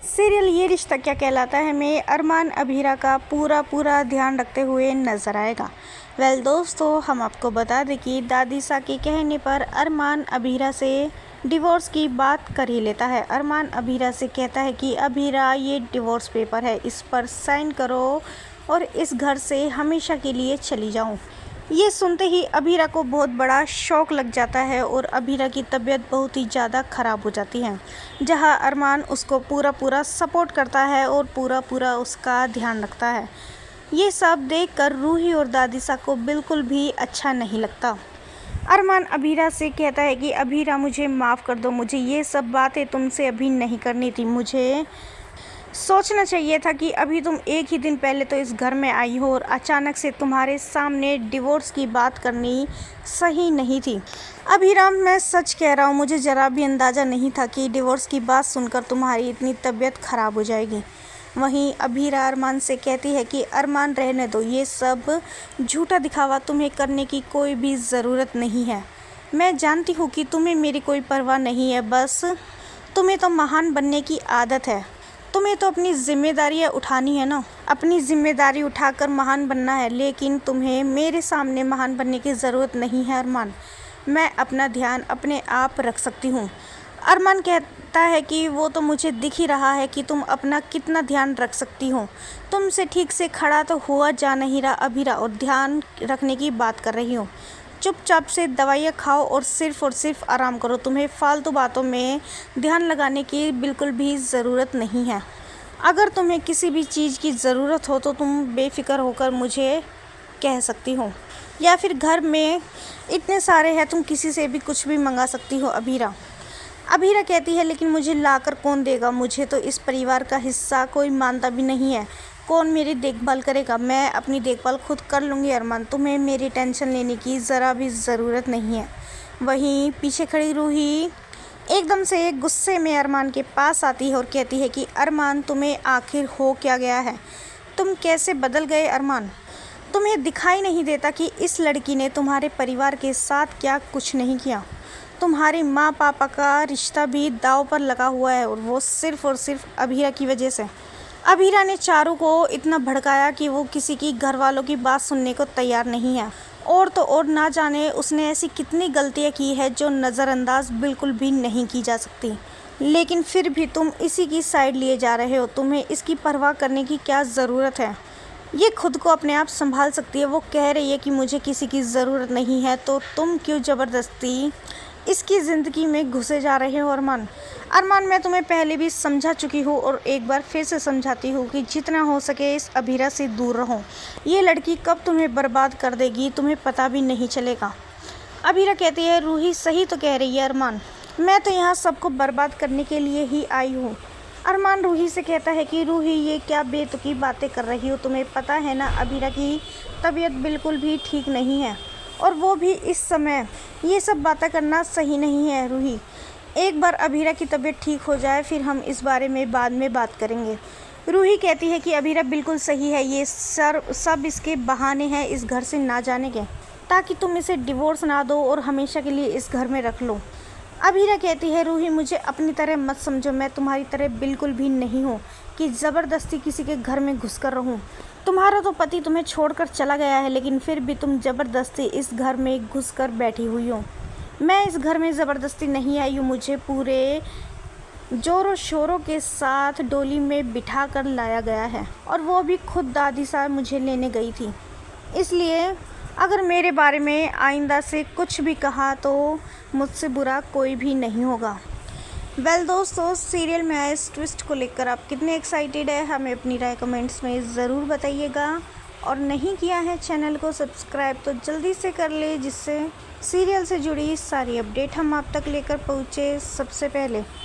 Serial ये रिश्ता क्या कहलाता है में अरमान अभीरा का पूरा ध्यान रखते हुए नजर आएगा। दोस्तों, हम आपको बता दें कि दादी सा के कहने पर अरमान अभीरा से डिवोर्स की बात कर ही लेता है। अरमान अभीरा से कहता है कि अभीरा, ये डिवोर्स पेपर है, इस पर साइन करो और इस घर से हमेशा के लिए चली जाऊँ। ये सुनते ही अभीरा को बहुत बड़ा शौक लग जाता है और अभीरा की तबीयत बहुत ही ज़्यादा ख़राब हो जाती है, जहां अरमान उसको पूरा सपोर्ट करता है और पूरा उसका ध्यान रखता है। ये सब देखकर रूही और दादीसा को बिल्कुल भी अच्छा नहीं लगता। अरमान अभीरा से कहता है कि अभीरा, मुझे माफ़ कर दो, मुझे ये सब बातें तुमसे अभी नहीं करनी थी। मुझे सोचना चाहिए था कि अभी तुम एक ही दिन पहले तो इस घर में आई हो और अचानक से तुम्हारे सामने डिवोर्स की बात करनी सही नहीं थी। अभीरा, मैं सच कह रहा हूँ, मुझे ज़रा भी अंदाज़ा नहीं था कि डिवोर्स की बात सुनकर तुम्हारी इतनी तबीयत ख़राब हो जाएगी। वहीं अभीरा अरमान से कहती है कि अरमान, रहने दो, ये सब झूठा दिखावा तुम्हें करने की कोई भी ज़रूरत नहीं है। मैं जानती हूँ कि तुम्हें मेरी कोई परवाह नहीं है, बस तुम्हें तो महान बनने की आदत है। तुम्हें तो अपनी जिम्मेदारियाँ उठानी है ना, अपनी जिम्मेदारी उठाकर महान बनना है, लेकिन तुम्हें मेरे सामने महान बनने की ज़रूरत नहीं है अरमान। मैं अपना ध्यान अपने आप रख सकती हूँ। अरमान कहता है कि वो तो मुझे दिख ही रहा है कि तुम अपना कितना ध्यान रख सकती हो। तुमसे ठीक से खड़ा तो हुआ जा नहीं रहा अभीरा, और ध्यान रखने की बात कर रही हो। चुपचाप से दवाइयाँ खाओ और सिर्फ आराम करो। तुम्हें फालतू बातों में ध्यान लगाने की बिल्कुल भी ज़रूरत नहीं है। अगर तुम्हें किसी भी चीज़ की ज़रूरत हो तो तुम बेफिक्र होकर मुझे कह सकती हो, या फिर घर में इतने सारे हैं, तुम किसी से भी कुछ भी मंगा सकती हो। अभीरा कहती है, लेकिन मुझे लाकर कौन देगा? मुझे तो इस परिवार का हिस्सा कोई मानता भी नहीं है। कौन मेरी देखभाल करेगा? मैं अपनी देखभाल खुद कर लूँगी अरमान, तुम्हें मेरी टेंशन लेने की ज़रा भी ज़रूरत नहीं है। वहीं पीछे खड़ी रूही एकदम से गुस्से में अरमान के पास आती है और कहती है कि अरमान, तुम्हें आखिर हो क्या गया है? तुम कैसे बदल गए अरमान? तुम्हें दिखाई नहीं देता कि इस लड़की ने तुम्हारे परिवार के साथ क्या कुछ नहीं किया? तुम्हारे माँ पापा का रिश्ता भी दांव पर लगा हुआ है, और वो सिर्फ और सिर्फ अभीरा की वजह से। अभीरा ने चारू को इतना भड़काया कि वो किसी की घर वालों की बात सुनने को तैयार नहीं है। और तो और, ना जाने उसने ऐसी कितनी गलतियां की है जो नज़रअंदाज बिल्कुल भी नहीं की जा सकती, लेकिन फिर भी तुम इसी की साइड लिए जा रहे हो। तुम्हें इसकी परवाह करने की क्या ज़रूरत है? ये खुद को अपने आप संभाल सकती है। वो कह रही है कि मुझे किसी की ज़रूरत नहीं है, तो तुम क्यों ज़बरदस्ती इसकी ज़िंदगी में घुसे जा रहे हो अरमान, मैं तुम्हें पहले भी समझा चुकी हूँ और एक बार फिर से समझाती हूँ कि जितना हो सके इस अभीरा से दूर रहो। ये लड़की कब तुम्हें बर्बाद कर देगी तुम्हें पता भी नहीं चलेगा। अभीरा कहती है, रूही सही तो कह रही है अरमान, मैं तो यहाँ सबको बर्बाद करने के लिए ही आई हूँ। अरमान रूही से कहता है कि रूही, ये क्या बेतुकी बातें कर रही हो? तुम्हें पता है ना, अभीरा की तबीयत बिल्कुल भी ठीक नहीं है, और वो भी इस समय। ये सब बातें करना सही नहीं है रूही। एक बार अभीरा की तबीयत ठीक हो जाए, फिर हम इस बारे में बाद में बात करेंगे। रूही कहती है कि अभीरा बिल्कुल सही है, ये सब इसके बहाने हैं इस घर से ना जाने के, ताकि तुम इसे डिवोर्स ना दो और हमेशा के लिए इस घर में रख लो। अभीरा कहती है, रूही, मुझे अपनी तरह मत समझो, मैं तुम्हारी तरह बिल्कुल भी नहीं हूँ कि ज़बरदस्ती किसी के घर में घुस कर रहूँ। तुम्हारा तो पति तुम्हें छोड़कर चला गया है, लेकिन फिर भी तुम ज़बरदस्ती इस घर में घुस कर बैठी हुई हो। मैं इस घर में ज़बरदस्ती नहीं आई हूँ, मुझे पूरे ज़ोरों शोरों के साथ डोली में बिठा कर लाया गया है, और वो भी खुद दादी सा मुझे लेने गई थी। इसलिए अगर मेरे बारे में आइंदा से कुछ भी कहा तो मुझसे बुरा कोई भी नहीं होगा। दोस्तों, सीरियल में आए इस ट्विस्ट को लेकर आप कितने एक्साइटेड है, हमें अपनी राय कमेंट्स में ज़रूर बताइएगा। और नहीं किया है चैनल को सब्सक्राइब तो जल्दी से कर ले, जिससे सीरियल से जुड़ी सारी अपडेट हम आप तक लेकर पहुँचे सबसे पहले।